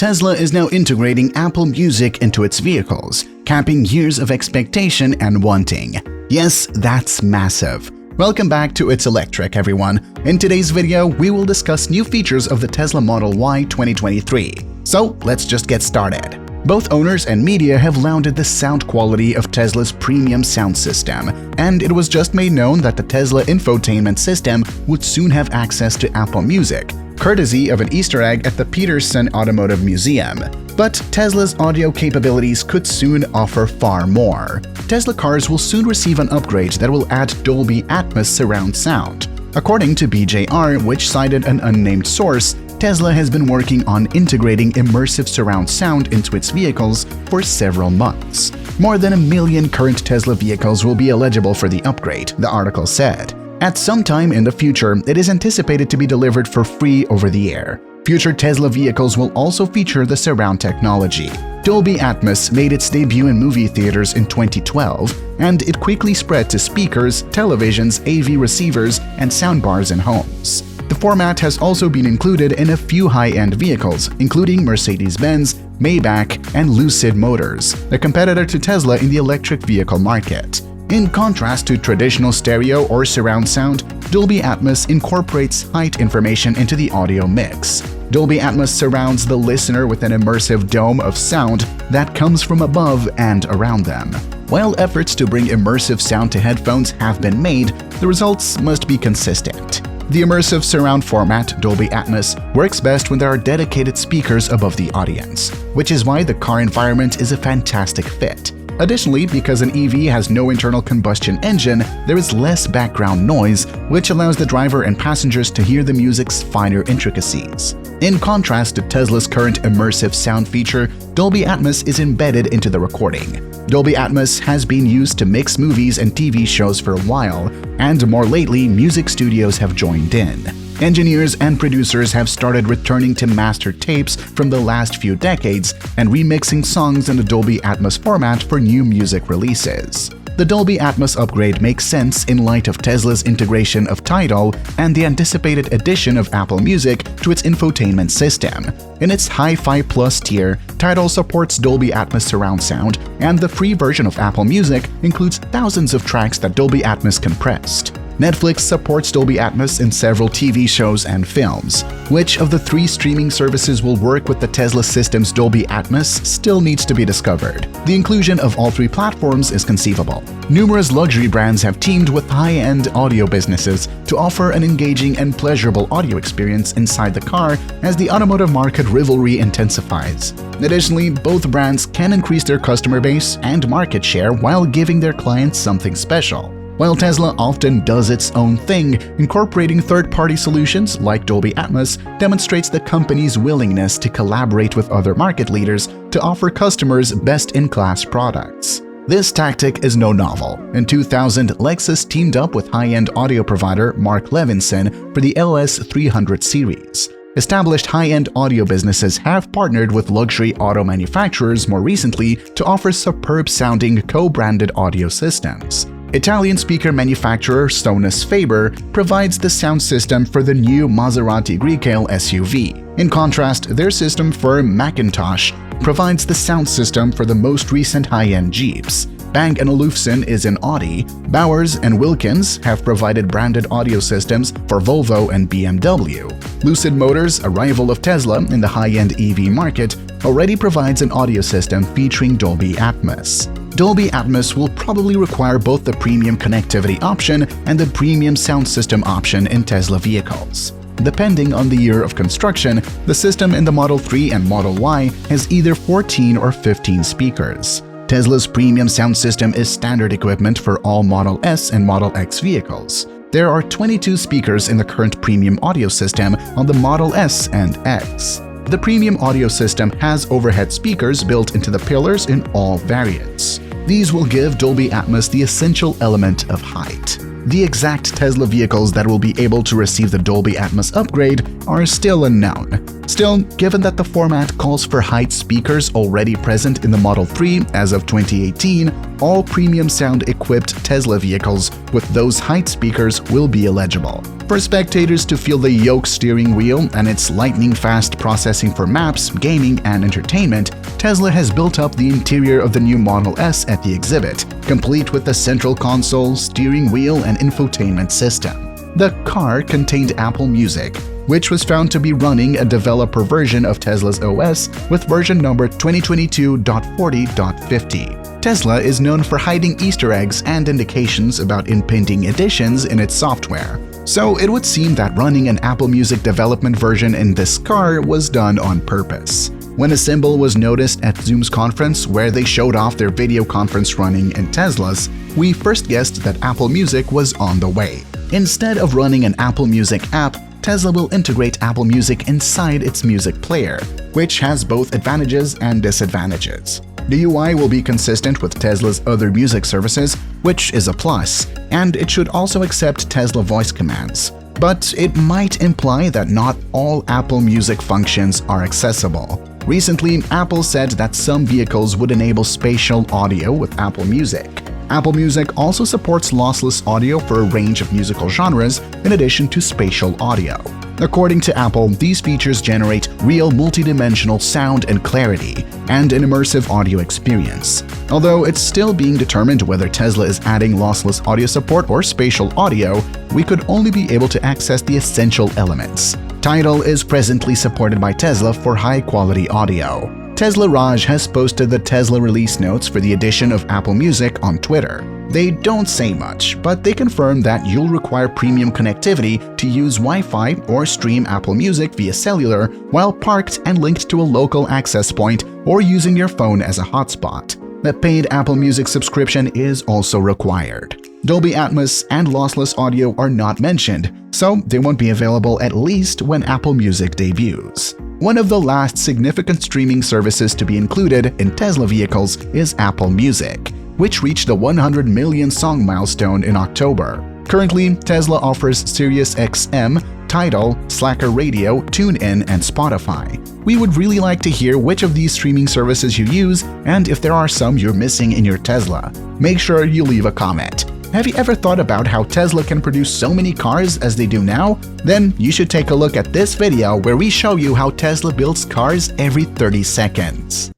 Tesla is now integrating Apple Music into its vehicles, capping years of expectation and wanting. Yes, that's massive. Welcome back to It's Electric, everyone. In today's video, we will discuss new features of the Tesla Model Y 2023. So let's just get started. Both owners and media have lauded the sound quality of Tesla's premium sound system, and it was just made known that the Tesla infotainment system would soon have access to Apple Music, courtesy of an Easter egg at the Peterson Automotive Museum. But Tesla's audio capabilities could soon offer far more. Tesla cars will soon receive an upgrade that will add Dolby Atmos surround sound. According to BJR, which cited an unnamed source, Tesla has been working on integrating immersive surround sound into its vehicles for several months. More than 1 million current Tesla vehicles will be eligible for the upgrade, the article said. At some time in the future, it is anticipated to be delivered for free over the air. Future Tesla vehicles will also feature the surround technology. Dolby Atmos made its debut in movie theaters in 2012, and it quickly spread to speakers, televisions, AV receivers, and soundbars in homes. The format has also been included in a few high-end vehicles, including Mercedes-Benz, Maybach, and Lucid Motors, a competitor to Tesla in the electric vehicle market. In contrast to traditional stereo or surround sound, Dolby Atmos incorporates height information into the audio mix. Dolby Atmos surrounds the listener with an immersive dome of sound that comes from above and around them. While efforts to bring immersive sound to headphones have been made, the results must be consistent. The immersive surround format, Dolby Atmos, works best when there are dedicated speakers above the audience, which is why the car environment is a fantastic fit. Additionally, because an EV has no internal combustion engine, there is less background noise, which allows the driver and passengers to hear the music's finer intricacies. In contrast to Tesla's current immersive sound feature, Dolby Atmos is embedded into the recording. Dolby Atmos has been used to mix movies and TV shows for a while, and more lately, music studios have joined in. Engineers and producers have started returning to master tapes from the last few decades and remixing songs in the Dolby Atmos format for new music releases. The Dolby Atmos upgrade makes sense in light of Tesla's integration of Tidal and the anticipated addition of Apple Music to its infotainment system. In its Hi-Fi Plus tier, Tidal supports Dolby Atmos surround sound, and the free version of Apple Music includes thousands of tracks that Dolby Atmos compressed. Netflix supports Dolby Atmos in several TV shows and films. Which of the 3 streaming services will work with the Tesla system's Dolby Atmos still needs to be discovered. The inclusion of all 3 platforms is conceivable. Numerous luxury brands have teamed with high-end audio businesses to offer an engaging and pleasurable audio experience inside the car as the automotive market rivalry intensifies. Additionally, both brands can increase their customer base and market share while giving their clients something special. While Tesla often does its own thing, incorporating third-party solutions like Dolby Atmos demonstrates the company's willingness to collaborate with other market leaders to offer customers best-in-class products. This tactic is no novel. In 2000, Lexus teamed up with high-end audio provider Mark Levinson for the LS300 series. Established high-end audio businesses have partnered with luxury auto manufacturers more recently to offer superb-sounding co-branded audio systems. Italian speaker manufacturer Sonus Faber provides the sound system for the new Maserati Grecale SUV. In contrast, their system for Macintosh provides the sound system for the most recent high-end Jeeps. Bang & Olufsen is in Audi. Bowers & Wilkins have provided branded audio systems for Volvo and BMW. Lucid Motors, a rival of Tesla in the high-end EV market, already provides an audio system featuring Dolby Atmos. Dolby Atmos will probably require both the premium connectivity option and the premium sound system option in Tesla vehicles. Depending on the year of construction, the system in the Model 3 and Model Y has either 14 or 15 speakers. Tesla's premium sound system is standard equipment for all Model S and Model X vehicles. There are 22 speakers in the current premium audio system on the Model S and X. The premium audio system has overhead speakers built into the pillars in all variants. These will give Dolby Atmos the essential element of height. The exact Tesla vehicles that will be able to receive the Dolby Atmos upgrade are still unknown. Still, given that the format calls for height speakers already present in the Model 3 as of 2018, all premium sound-equipped Tesla vehicles with those height speakers will be eligible. For spectators to feel the yoke steering wheel and its lightning-fast processing for maps, gaming, and entertainment, Tesla has built up the interior of the new Model S at the exhibit, complete with the central console, steering wheel, and infotainment system. The car contained Apple Music, which was found to be running a developer version of Tesla's OS with version number 2022.40.50. Tesla is known for hiding Easter eggs and indications about impending additions in its software, so it would seem that running an Apple Music development version in this car was done on purpose. When a symbol was noticed at Zoom's conference where they showed off their video conference running in Teslas, we first guessed that Apple Music was on the way. Instead of running an Apple Music app, Tesla will integrate Apple Music inside its music player, which has both advantages and disadvantages. The UI will be consistent with Tesla's other music services, which is a plus, and it should also accept Tesla voice commands. But it might imply that not all Apple Music functions are accessible. Recently, Apple said that some vehicles would enable spatial audio with Apple Music. Apple Music also supports lossless audio for a range of musical genres in addition to spatial audio. According to Apple, these features generate real multidimensional sound and clarity, and an immersive audio experience. Although it's still being determined whether Tesla is adding lossless audio support or spatial audio, we could only be able to access the essential elements. Tidal is presently supported by Tesla for high-quality audio. Tesla Raj has posted the Tesla release notes for the addition of Apple Music on Twitter. They don't say much, but they confirm that you'll require premium connectivity to use Wi-Fi or stream Apple Music via cellular while parked and linked to a local access point or using your phone as a hotspot. A paid Apple Music subscription is also required. Dolby Atmos and lossless audio are not mentioned, so they won't be available at least when Apple Music debuts. One of the last significant streaming services to be included in Tesla vehicles is Apple Music, which reached the 100 million song milestone in October. Currently, Tesla offers SiriusXM, Tidal, Slacker Radio, TuneIn, and Spotify. We would really like to hear which of these streaming services you use and if there are some you're missing in your Tesla. Make sure you leave a comment. Have you ever thought about how Tesla can produce so many cars as they do now? Then you should take a look at this video where we show you how Tesla builds cars every 30 seconds.